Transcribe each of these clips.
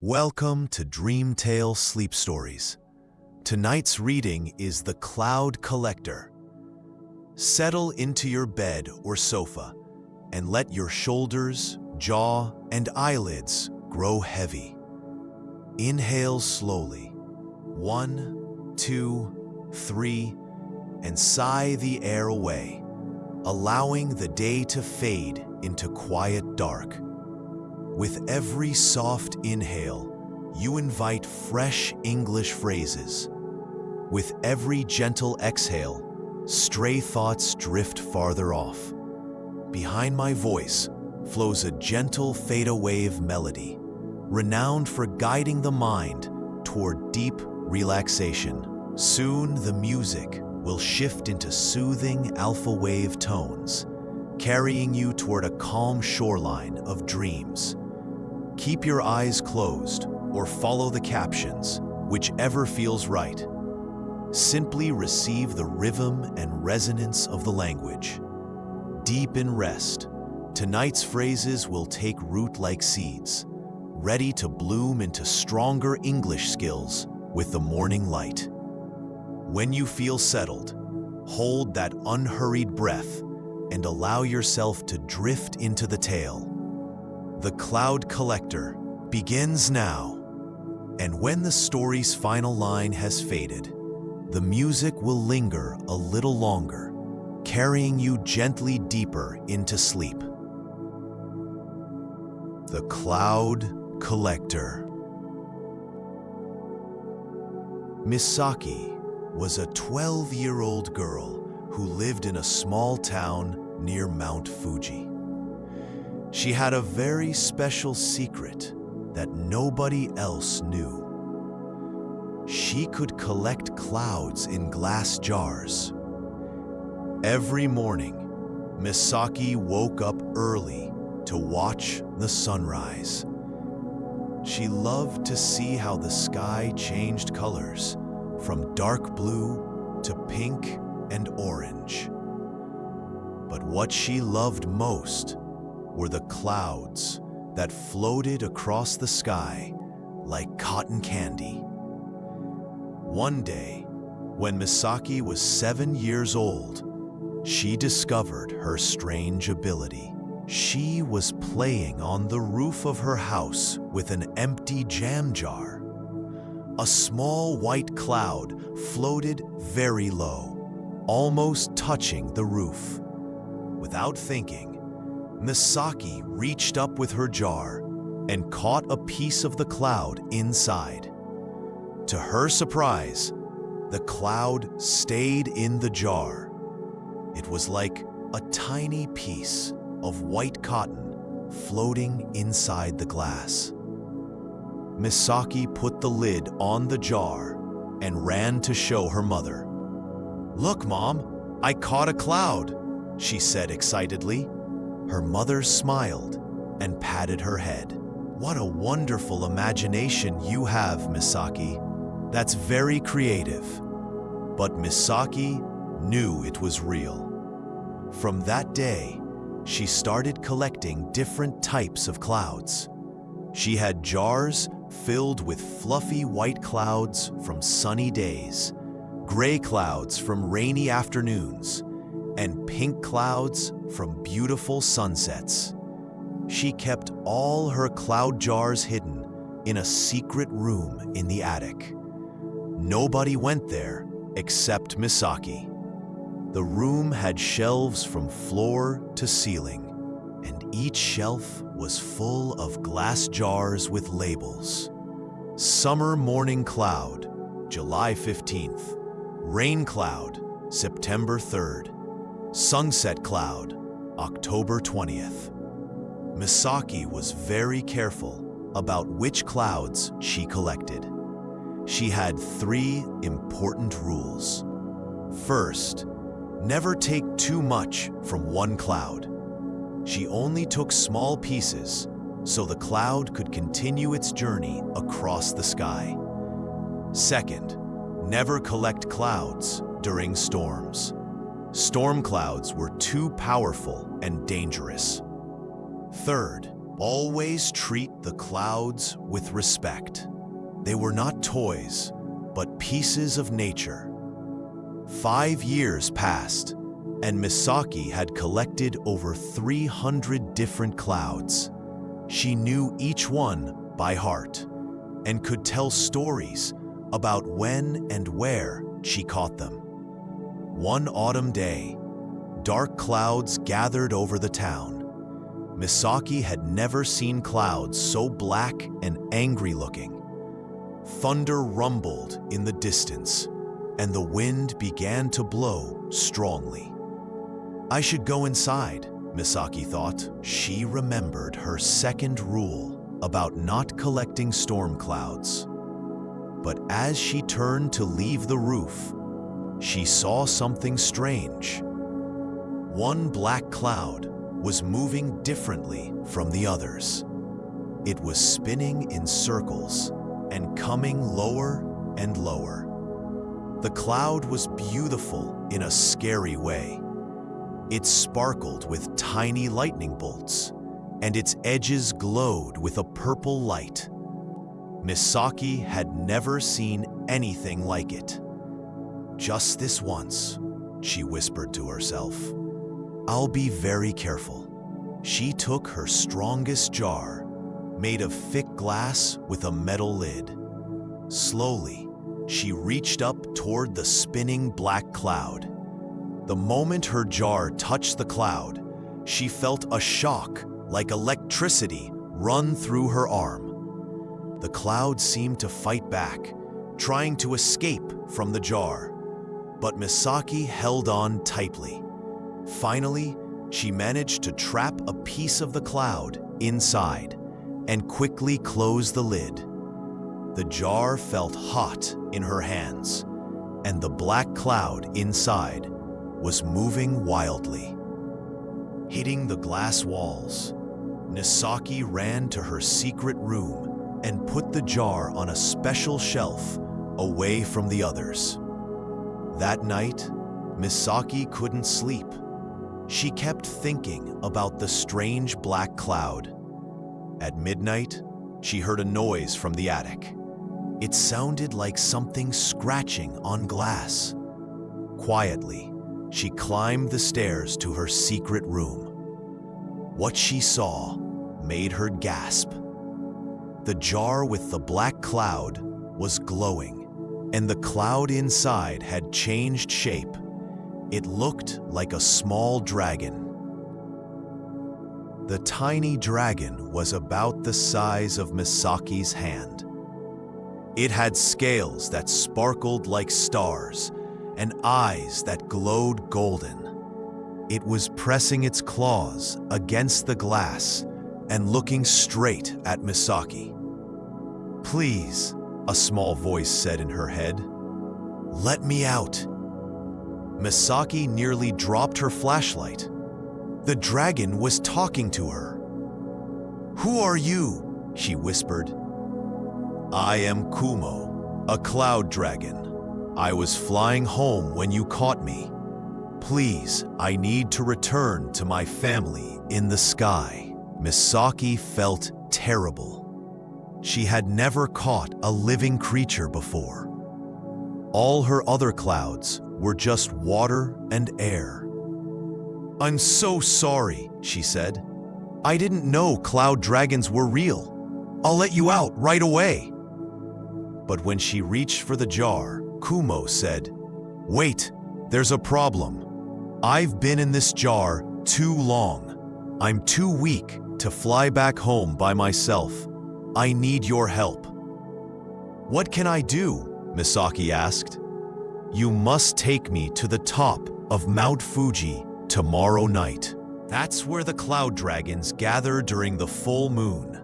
Welcome to Dreamtale Sleep Stories. Tonight's reading is The Cloud Collector. Settle into your bed or sofa and let your shoulders, jaw, and eyelids grow heavy. Inhale slowly. 1, 2, 3, and sigh the air away, allowing the day to fade into quiet dark. With every soft inhale, you invite fresh English phrases. With every gentle exhale, stray thoughts drift farther off. Behind my voice flows a gentle theta-wave melody, renowned for guiding the mind toward deep relaxation. Soon the music will shift into soothing alpha-wave tones, carrying you toward a calm shoreline of dreams. Keep your eyes closed or follow the captions, whichever feels right. Simply receive the rhythm and resonance of the language. Deep in rest, tonight's phrases will take root like seeds, ready to bloom into stronger English skills with the morning light. When you feel settled, hold that unhurried breath and allow yourself to drift into the tale. The Cloud Collector begins now, and when the story's final line has faded, the music will linger a little longer, carrying you gently deeper into sleep. The Cloud Collector. Misaki was a 12-year-old girl who lived in a small town near Mount Fuji. She had a very special secret that nobody else knew. She could collect clouds in glass jars. Every morning, Misaki woke up early to watch the sunrise. She loved to see how the sky changed colors from dark blue to pink and orange. But what she loved most were the clouds that floated across the sky like cotton candy. One day, when Misaki was 7 years old, she discovered her strange ability. She was playing on the roof of her house with an empty jam jar. A small white cloud floated very low, almost touching the roof. Without thinking, Misaki reached up with her jar and caught a piece of the cloud inside. To her surprise, the cloud stayed in the jar. It was like a tiny piece of white cotton floating inside the glass. Misaki put the lid on the jar and ran to show her mother. "Look, Mom, I caught a cloud," she said excitedly. Her mother smiled and patted her head. "What a wonderful imagination you have, Misaki. That's very creative." But Misaki knew it was real. From that day, she started collecting different types of clouds. She had jars filled with fluffy white clouds from sunny days, gray clouds from rainy afternoons, and pink clouds from beautiful sunsets. She kept all her cloud jars hidden in a secret room in the attic. Nobody went there except Misaki. The room had shelves from floor to ceiling, and each shelf was full of glass jars with labels. Summer morning cloud, July 15th. Rain cloud, September 3rd. Sunset cloud, October 20th. Misaki was very careful about which clouds she collected. She had 3 important rules. First, never take too much from one cloud. She only took small pieces so the cloud could continue its journey across the sky. Second, never collect clouds during storms. Storm clouds were too powerful and dangerous. Third, Always treat the clouds with respect. They were not toys, but pieces of nature. 5 years passed, and Misaki had collected over 300 different clouds. She knew each one by heart and could tell stories about when and where she caught them. One autumn day, dark clouds gathered over the town. Misaki had never seen clouds so black and angry-looking. Thunder rumbled in the distance, and the wind began to blow strongly. I should go inside, Misaki thought. She remembered her second rule about not collecting storm clouds. But as she turned to leave the roof, she saw something strange. One black cloud was moving differently from the others. It was spinning in circles and coming lower and lower. The cloud was beautiful in a scary way. It sparkled with tiny lightning bolts, and its edges glowed with a purple light. Misaki had never seen anything like it. Just this once, she whispered to herself. I'll be very careful. She took her strongest jar, made of thick glass with a metal lid. Slowly, she reached up toward the spinning black cloud. The moment her jar touched the cloud, she felt a shock like electricity run through her arm. The cloud seemed to fight back, trying to escape from the jar, but Misaki held on tightly. Finally, she managed to trap a piece of the cloud inside and quickly close the lid. The jar felt hot in her hands, and the black cloud inside was moving wildly. Hitting the glass walls, Misaki ran to her secret room and put the jar on a special shelf away from the others. That night, Misaki couldn't sleep. She kept thinking about the strange black cloud. At midnight, she heard a noise from the attic. It sounded like something scratching on glass. Quietly, she climbed the stairs to her secret room. What she saw made her gasp. The jar with the black cloud was glowing, and the cloud inside had changed shape. It looked like a small dragon. The tiny dragon was about the size of Misaki's hand. It had scales that sparkled like stars and eyes that glowed golden. It was pressing its claws against the glass and looking straight at Misaki. "Please," a small voice said in her head. "Let me out." Misaki nearly dropped her flashlight. The dragon was talking to her. "Who are you?" she whispered. "I am Kumo, a cloud dragon. I was flying home when you caught me. Please, I need to return to my family in the sky." Misaki felt terrible. She had never caught a living creature before. All her other clouds were just water and air. "I'm so sorry," she said. "I didn't know cloud dragons were real. I'll let you out right away." But when she reached for the jar, Kumo said, "Wait, there's a problem. I've been in this jar too long. I'm too weak to fly back home by myself. I need your help." "What can I do?" Misaki asked. "You must take me to the top of Mount Fuji tomorrow night. That's where the cloud dragons gather during the full moon.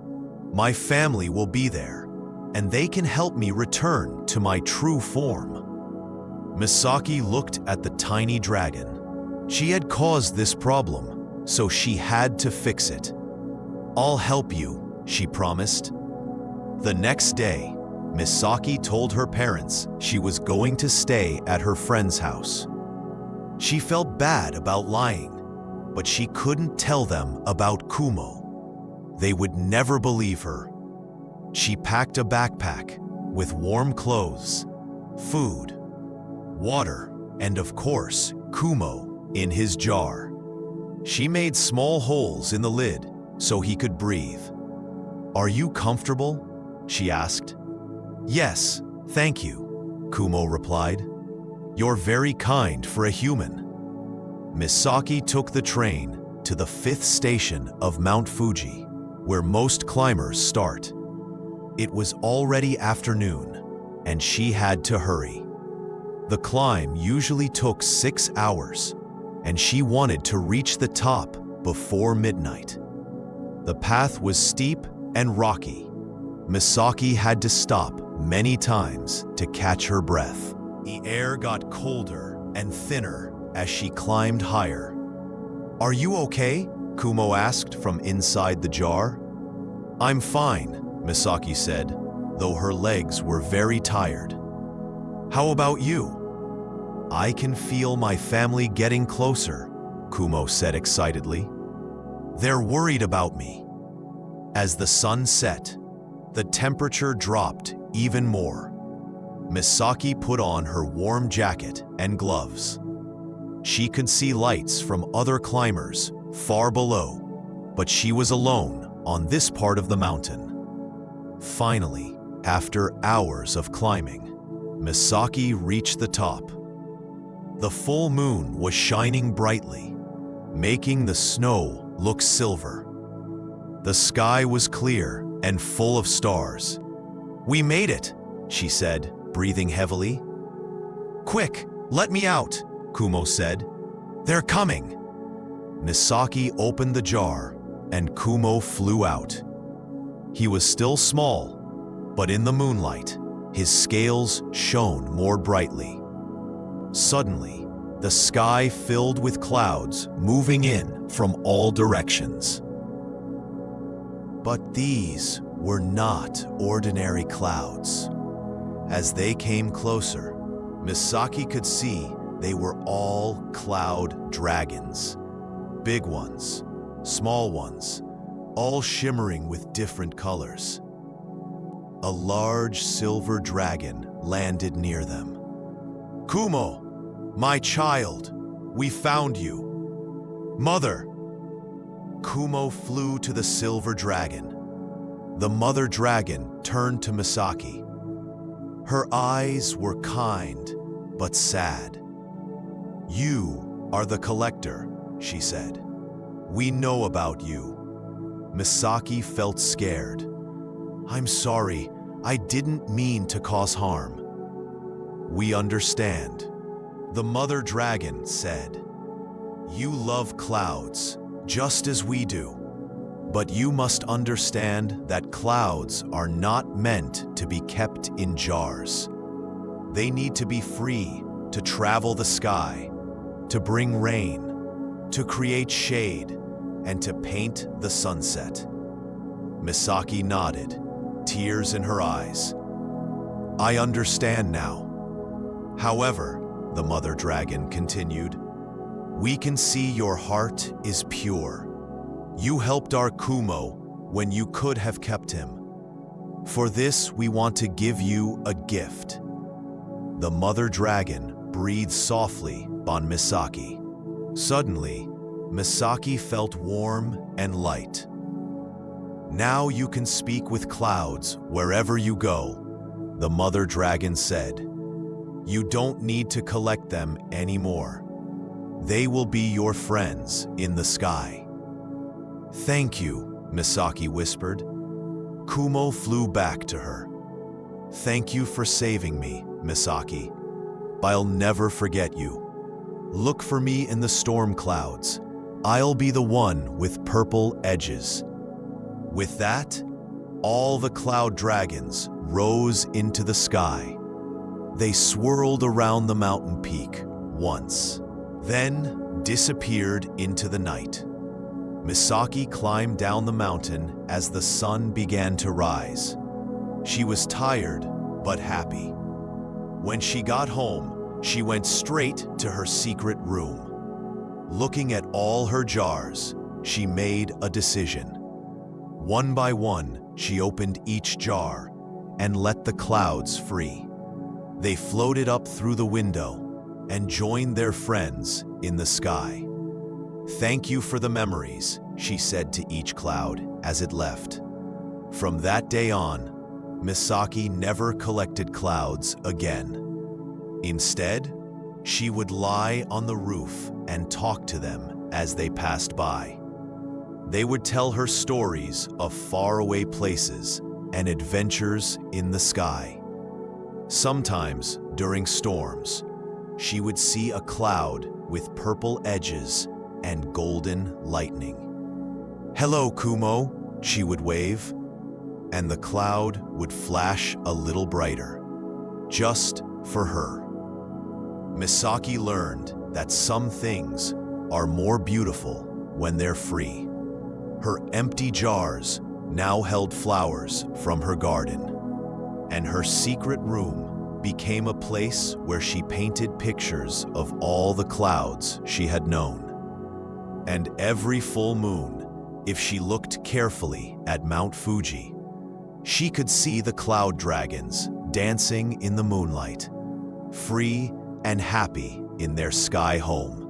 My family will be there, and they can help me return to my true form." Misaki looked at the tiny dragon. She had caused this problem, so she had to fix it. "I'll help you," she promised. The next day, Misaki told her parents she was going to stay at her friend's house. She felt bad about lying, but she couldn't tell them about Kumo. They would never believe her. She packed a backpack with warm clothes, food, water, and of course, Kumo in his jar. She made small holes in the lid so he could breathe. "Are you comfortable?" she asked. "Yes, thank you," Kumo replied. "You're very kind for a human." Misaki took the train to the 5th station of Mount Fuji, where most climbers start. It was already afternoon, and she had to hurry. The climb usually took 6 hours, and she wanted to reach the top before midnight. The path was steep and rocky. Misaki had to stop many times to catch her breath. The air got colder and thinner as she climbed higher. "Are you okay?" Kumo asked from inside the jar. "I'm fine," Misaki said, though her legs were very tired. "How about you?" "I can feel my family getting closer," Kumo said excitedly. "They're worried about me." As the sun set, the temperature dropped even more. Misaki put on her warm jacket and gloves. She could see lights from other climbers far below, but she was alone on this part of the mountain. Finally, after hours of climbing, Misaki reached the top. The full moon was shining brightly, making the snow look silver. The sky was clear and full of stars. "We made it," she said, breathing heavily. "Quick, let me out," Kumo said. "They're coming." Misaki opened the jar, and Kumo flew out. He was still small, but in the moonlight, his scales shone more brightly. Suddenly, the sky filled with clouds moving in from all directions. But these were not ordinary clouds. As they came closer, Misaki could see they were all cloud dragons. Big ones, small ones, all shimmering with different colors. A large silver dragon landed near them. "Kumo, my child, we found you. Mother!" Kumo flew to the silver dragon. The mother dragon turned to Misaki. Her eyes were kind, but sad. "You are the collector," she said. "We know about you." Misaki felt scared. "I'm sorry, I didn't mean to cause harm." "We understand," the mother dragon said. "You love clouds, just as we do. But you must understand that clouds are not meant to be kept in jars. They need to be free to travel the sky, to bring rain, to create shade, and to paint the sunset." Misaki nodded, tears in her eyes. "I understand now. However," the mother dragon continued, "we can see your heart is pure. You helped our Kumo when you could have kept him. For this, we want to give you a gift." The mother dragon breathed softly on Misaki. Suddenly, Misaki felt warm and light. "Now you can speak with clouds wherever you go," the mother dragon said. "You don't need to collect them anymore. They will be your friends in the sky." "Thank you," Misaki whispered. Kumo flew back to her. "Thank you for saving me, Misaki. I'll never forget you. Look for me in the storm clouds. I'll be the one with purple edges." With that, all the cloud dragons rose into the sky. They swirled around the mountain peak once, then disappeared into the night. Misaki climbed down the mountain as the sun began to rise. She was tired but happy. When she got home, she went straight to her secret room. Looking at all her jars, she made a decision. One by one, she opened each jar and let the clouds free. They floated up through the window and joined their friends in the sky. Thank you for the memories, she said to each cloud as it left. From that day on, Misaki never collected clouds again. Instead, she would lie on the roof and talk to them as they passed by. They would tell her stories of faraway places and adventures in the sky. Sometimes, during storms, she would see a cloud with purple edges and golden lightning. "Hello, Kumo," she would wave, and the cloud would flash a little brighter, just for her. Misaki learned that some things are more beautiful when they're free. Her empty jars now held flowers from her garden, and her secret room became a place where she painted pictures of all the clouds she had known. And every full moon, if she looked carefully at Mount Fuji, she could see the cloud dragons dancing in the moonlight, free and happy in their sky home.